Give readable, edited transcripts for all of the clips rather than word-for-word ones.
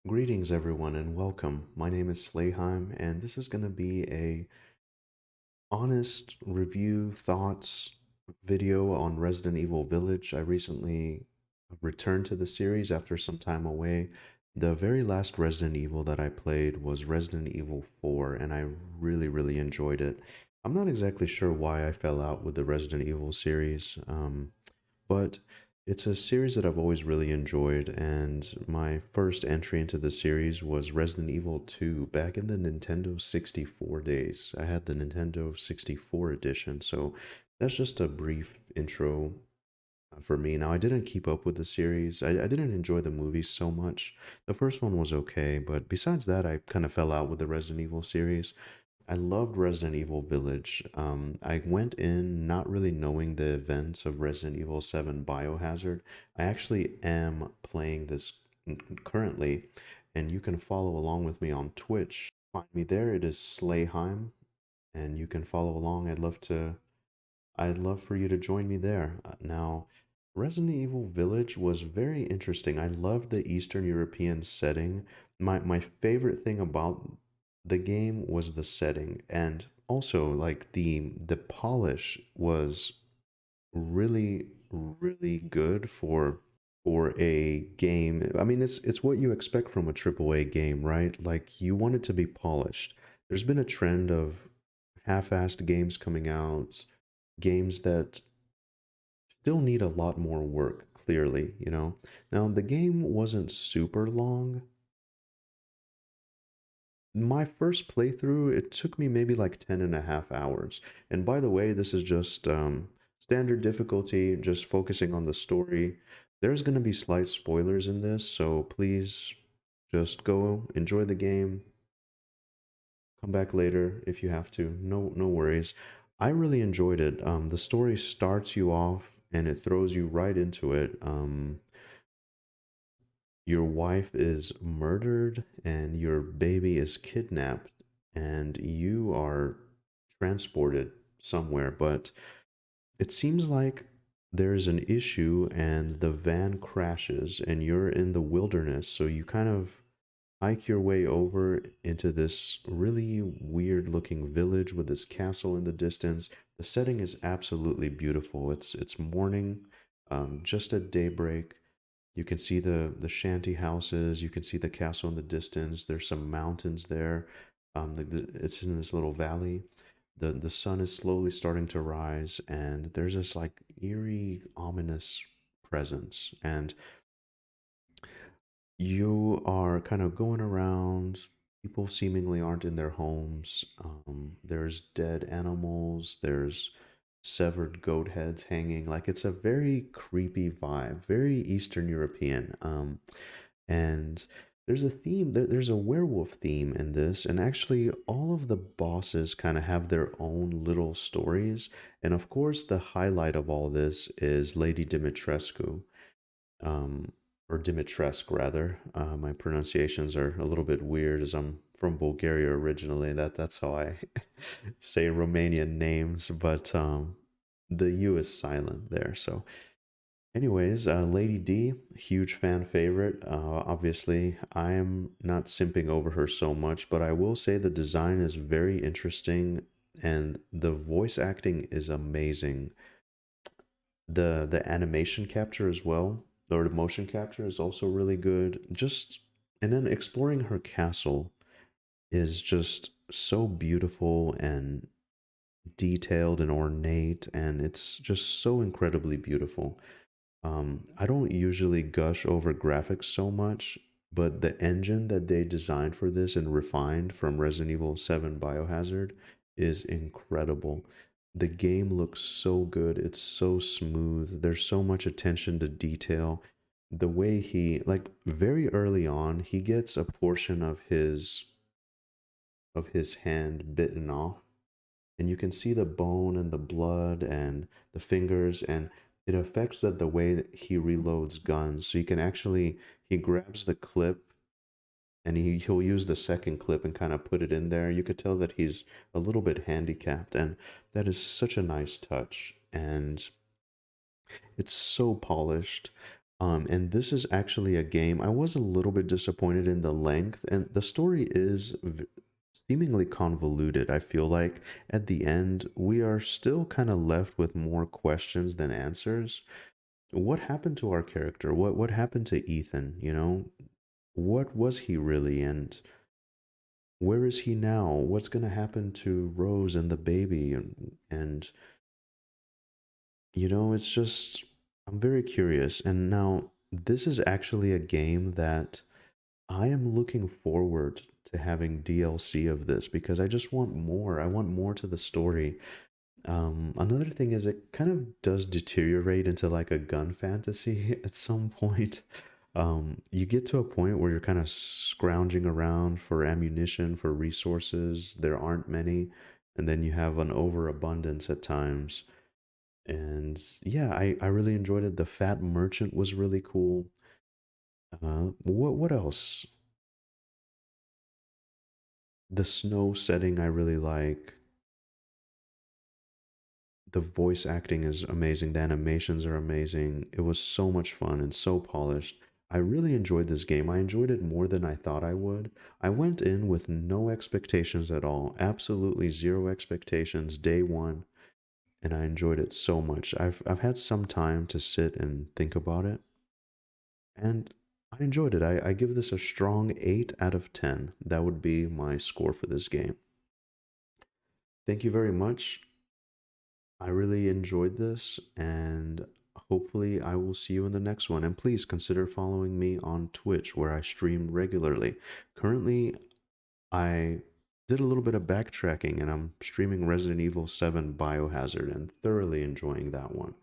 Greetings, everyone, and welcome. My name is Slayheim, and this is going to be a honest review thoughts video on Resident Evil Village. I recently returned to the series after some time away. The very last Resident Evil that I played was Resident Evil 4, and I really enjoyed it. I'm not exactly sure why I fell out with the Resident Evil series. But it's a series that I've always really enjoyed, and my first entry into the series was Resident Evil 2 back in the Nintendo 64 days. I had the Nintendo 64 edition, so that's just a brief intro for me. Now, I didn't keep up with the series. I didn't enjoy the movies so much. The first one was okay, but besides that, I kind of fell out with the Resident Evil series. I loved Resident Evil Village. I went in not really knowing the events of Resident Evil 7 Biohazard. I actually am playing this currently, and you can follow along with me on Twitch. Find me there. It is Slayheim, and you can follow along. I'd love for you to join me there. Now, Resident Evil Village was very interesting. I loved the Eastern European setting. My favorite thing about the game was the setting, and also like the polish was really good for a game. I mean, it's what you expect from a AAA game, right? Like you want it to be polished. There's been a trend of half-assed games coming out, games that still need a lot more work, clearly. Now, the game wasn't super long. My first playthrough, it took me maybe like 10 and a half hours. And by the way, this is just standard difficulty, just focusing on the story. There's going to be slight spoilers in this, so please just go enjoy the game. Come back later if you have to. No worries. I really enjoyed it. The story starts you off and it throws you right into it. Your wife is murdered and your baby is kidnapped, and you are transported somewhere. But it seems like there's an issue and the van crashes and you're in the wilderness. So you kind of hike your way over into this really weird looking village with this castle in the distance. The setting is absolutely beautiful. It's morning, just at daybreak. You can see the shanty houses. You can see the castle in the distance. There's some mountains there. It's in this little valley. The sun is slowly starting to rise, and there's this like eerie, ominous presence. And you are kind of going around. People seemingly aren't in their homes. There's dead animals. There's severed goat heads hanging. Like it's a very creepy vibe, very Eastern European. And there's a theme. There's a werewolf theme in this, and actually, all of the bosses kind of have their own little stories. And of course, the highlight of all this is Lady Dimitrescu, um, or Dimitrescu rather. My pronunciations are a little bit weird as I'm from Bulgaria originally. That's how I say Romanian names, but the U is silent there. So, anyways, Lady D, huge fan favorite. Obviously, I am not simping over her so much, but I will say the design is very interesting and the voice acting is amazing. The animation capture as well, or the motion capture is also really good. Just and then exploring her castle is just so beautiful and detailed and ornate, and it's just so incredibly beautiful. I don't usually gush over graphics so much, but the engine that they designed for this and refined from Resident Evil 7 Biohazard is incredible. The game looks so good. It's so smooth. There's so much attention to detail. The way he, like very early on, he gets a portion of his hand bitten off, and you can see the bone and the blood and the fingers, and it affects the way that he reloads guns. So you can actually, he grabs the clip and he'll use the second clip and kind of put it in there. You could tell that he's a little bit handicapped, and that is such a nice touch, and it's so polished. And this is actually a game. I was a little bit disappointed in the length, and the story is seemingly convoluted. I feel like at the end, we are still kind of left with more questions than answers. What happened to our character? What happened to Ethan? You know, what was he really, and where is he now? What's gonna happen to Rose and the baby? And you know, it's just I'm very curious. And now this is actually a game that I am looking forward to having DLC of this because I just want more. I want more to the story. Another thing is it kind of does deteriorate into like a gun fantasy at some point. You get to a point where you're kind of scrounging around for ammunition, for resources. There aren't many, and then you have an overabundance at times. And yeah, I really enjoyed it. The Fat Merchant was really cool. What else? The snow setting I really like. The voice acting is amazing. The animations are amazing. It was so much fun and so polished. I really enjoyed this game. I enjoyed it more than I thought I would. I went in with no expectations at all. Absolutely zero expectations day one, and I enjoyed it so much. I've had some time to sit and think about it, and I enjoyed it. I give this a strong 8 out of 10. That would be my score for this game. Thank you very much. I really enjoyed this, and hopefully, I will see you in the next one. And please consider following me on Twitch, where I stream regularly. Currently, I did a little bit of backtracking, and I'm streaming Resident Evil 7 Biohazard and thoroughly enjoying that one.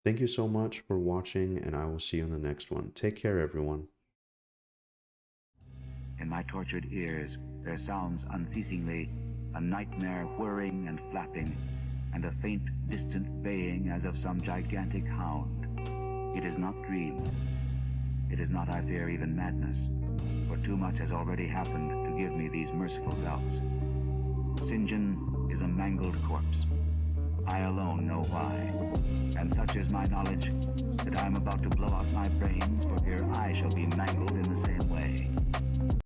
Thank you so much for watching, and I will see you in the next one. Take care, everyone. In my tortured ears, there sounds unceasingly a nightmare whirring and flapping, and a faint, distant baying as of some gigantic hound. It is not dream. It is not, I fear, even madness, for too much has already happened to give me these merciful doubts. St. John is a mangled corpse. I alone know why, and such is my knowledge that I am about to blow out my brains for fear I shall be mangled in the same way.